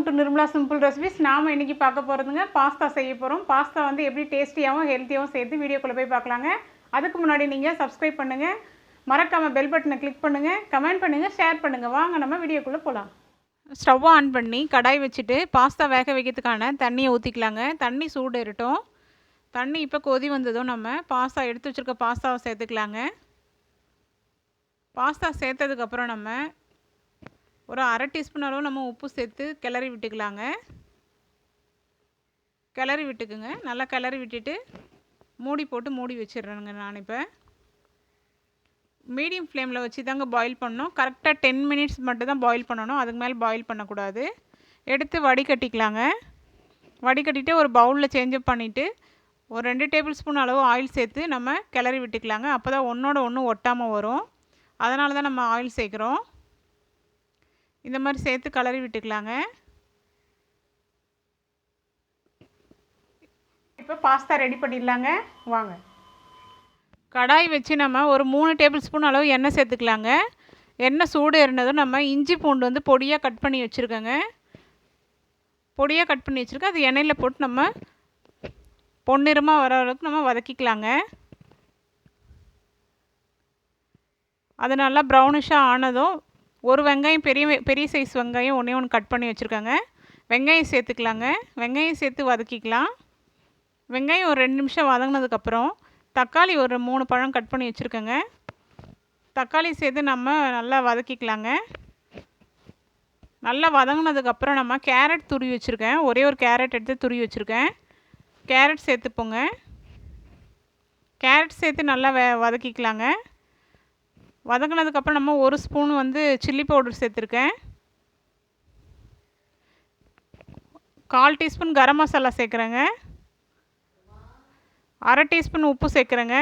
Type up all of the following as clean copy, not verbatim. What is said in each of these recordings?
To Nirmala simple recipes. நாம் இன்றைக்கி பார்க்க போகிறதுங்க பாஸ்தா செய்ய போகிறோம். பாஸ்தா வந்து எப்படி டேஸ்டியாகவும் ஹெல்த்தியாகவும் சேர்த்து வீடியோக்குள்ளே போய் பார்க்கலாங்க. அதுக்கு முன்னாடி நீங்கள் சப்ஸ்கிரைப் பண்ணுங்கள், மறக்காமல் பெல் பட்டனை கிளிக் பண்ணுங்கள், கமெண்ட் பண்ணுங்கள், ஷேர் பண்ணுங்கள். வாங்க நம்ம வீடியோக்குள்ளே போகலாம். ஸ்டவ் ஆன் பண்ணி கடாய் வச்சுட்டு பாஸ்தா வேக வைக்கிறதுக்கான தண்ணியை ஊற்றிக்கலாங்க. தண்ணி சூடு ஏறட்டும். தண்ணி இப்போ கொதி வந்ததும் நம்ம பாஸ்தா எடுத்து வச்சுருக்க பாஸ்தாவை சேர்த்துக்கலாங்க. பாஸ்தா சேர்த்ததுக்கப்புறம் நம்ம ஒரு அரை டீஸ்பூன் அளவு நம்ம உப்பு சேர்த்து கிளறி விட்டுக்கலாங்க. கிளறி விட்டுக்குங்க. நல்லா கிளறி விட்டுட்டு மூடி போட்டு மூடி வச்சிடுறேங்க. நான் இப்போ மீடியம் ஃப்ளேமில் வச்சு தாங்க பாயில் பண்ணணும். கரெக்டாக 10 மினிட்ஸ் மட்டும் தான் பாயில் பண்ணணும். அதுக்கு மேலே பாயில் பண்ணக்கூடாது. எடுத்து வடிகட்டிக்கலாங்க. வடிகட்டிட்டு ஒரு பவுலில் சேஞ்சப் பண்ணிவிட்டு ஒரு 2 டேபிள் ஸ்பூன் அளவு ஆயில் சேர்த்து நம்ம கிளறி விட்டுக்கலாங்க. அப்போ தான் ஒன்றோட ஒன்று ஒட்டாமல் வரும். அதனால தான் நம்ம ஆயில் சேர்க்குறோம். இந்த மாதிரி சேர்த்து கிளறி விட்டுக்கலாங்க. இப்போ பாஸ்தா ரெடி பண்ணிடலாங்க. வாங்க. கடாய் வச்சு நம்ம ஒரு 3 டேபிள் ஸ்பூன் அளவு எண்ணெய் சேர்த்துக்கலாங்க. எண்ணெய் சூடு ஏறினதும் நம்ம இஞ்சி பூண்டு வந்து பொடியாக கட் பண்ணி வச்சுருக்கோங்க. பொடியாக கட் பண்ணி வச்சுருக்கேன். அது எண்ணெயில் போட்டு நம்ம பொன்னிறமாக வர அளவுக்கு நம்ம வதக்கிக்கலாங்க. அது நல்லா ப்ரௌனிஷாக ஆனதும் ஒரு வெங்காயம், பெரிய சைஸ் வெங்காயம் ஒன்று கட் பண்ணி வச்சுருக்காங்க. வெங்காயம் சேர்த்துக்கலாங்க. வெங்காயம் சேர்த்து வதக்கிக்கலாம். வெங்காயம் ஒரு 2 நிமிஷம் வதங்கினதுக்கப்புறம் தக்காளி ஒரு 3 பழம் கட் பண்ணி வச்சுருக்கேங்க. தக்காளி சேர்த்து நம்ம நல்லா வதக்கிக்கலாங்க. நல்லா வதங்கினதுக்கப்புறம் நம்ம கேரட் துருவி வச்சுருக்கேன். ஒரே ஒரு கேரட் எடுத்து துருவி வச்சுருக்கேன். கேரட் சேர்த்துப்போங்க. கேரட் சேர்த்து நல்லா வதக்கிக்கலாங்க. வதங்கினதுக்கப்புறம் நம்ம ஒரு ஸ்பூன் வந்து சில்லி பவுடர் சேர்த்துருக்கேன். 1/4 டீஸ்பூன் கரம் மசாலா சேர்க்குறேங்க. அரை டீஸ்பூன் உப்பு சேர்க்குறேங்க.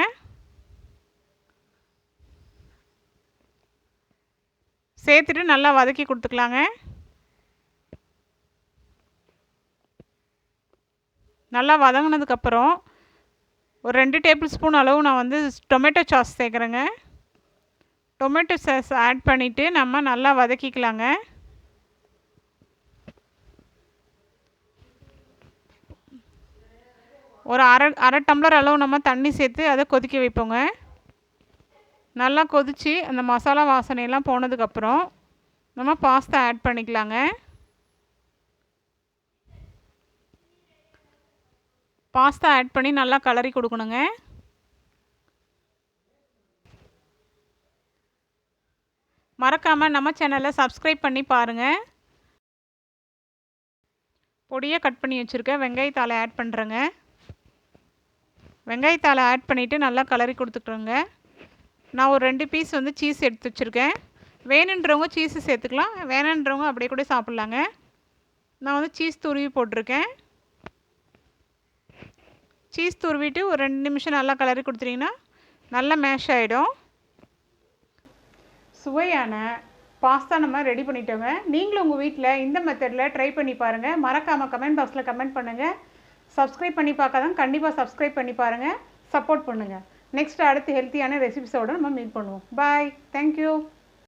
சேர்த்துட்டு நல்லா வதக்கி கொடுத்துக்கலாங்க. நல்லா வதங்கினதுக்கப்புறம் ஒரு 2 டேபிள் ஸ்பூன் அளவு நான் வந்து டொமேட்டோ சாஸ் சேர்க்குறேங்க. டொமேட்டோ சாஸ் ஆட் பண்ணிவிட்டு நம்ம நல்லா வதக்கிக்கலாங்க. ஒரு அரை டம்ளர் அளவு நம்ம தண்ணி சேர்த்து அதை கொதிக்க வைப்போங்க. நல்லா கொதித்து அந்த மசாலா வாசனையெல்லாம் போனதுக்கப்புறம் நம்ம பாஸ்தா ஆட் பண்ணிக்கலாங்க. பாஸ்தா ஆட் பண்ணி நல்லா கிளறி கொடுக்கணுங்க. மறக்காமல் நம்ம சேனலை சப்ஸ்கிரைப் பண்ணி பாருங்கள். பொடியாக கட் பண்ணி வச்சுருக்கேன் வெங்காயத்தாளை ஆட் பண்ணுறேங்க. வெங்காயத்தாளை ஆட் பண்ணிவிட்டு நல்லா கிளறி கொடுத்துக்குறோங்க. நான் ஒரு 2 பீஸ் வந்து சீஸ் எடுத்து வச்சுருக்கேன். வேணுன்றவங்க சீஸு சேர்த்துக்கலாம், வேணுன்றவங்க அப்படியே கூட சாப்பிட்லாங்க. நான் வந்து சீஸ் துருவி போட்டிருக்கேன். சீஸ் துருவிட்டு ஒரு 2 நிமிஷம் நல்லா கிளறி கொடுத்துட்டிங்கன்னா நல்லா மேஷ் ஆகிடும். சுவையான பாஸ்தா நம்ம ரெடி பண்ணிட்டோங்க. நீங்களும் உங்கள் வீட்டில் இந்த மெத்தடில் ட்ரை பண்ணி பாருங்கள். மறக்காமல் கமெண்ட் பாக்ஸில் கமெண்ட் பண்ணுங்கள். சப்ஸ்கிரைப் பண்ணி பார்க்காதான் கண்டிப்பாக சப்ஸ்கிரைப் பண்ணி பாருங்கள், சப்போர்ட் பண்ணுங்கள். நெக்ஸ்ட் அடுத்து ஹெல்த்தியான ரெசிபிஸோடு நம்ம மீட் பண்ணுவோம். பாய். தேங்க்யூ.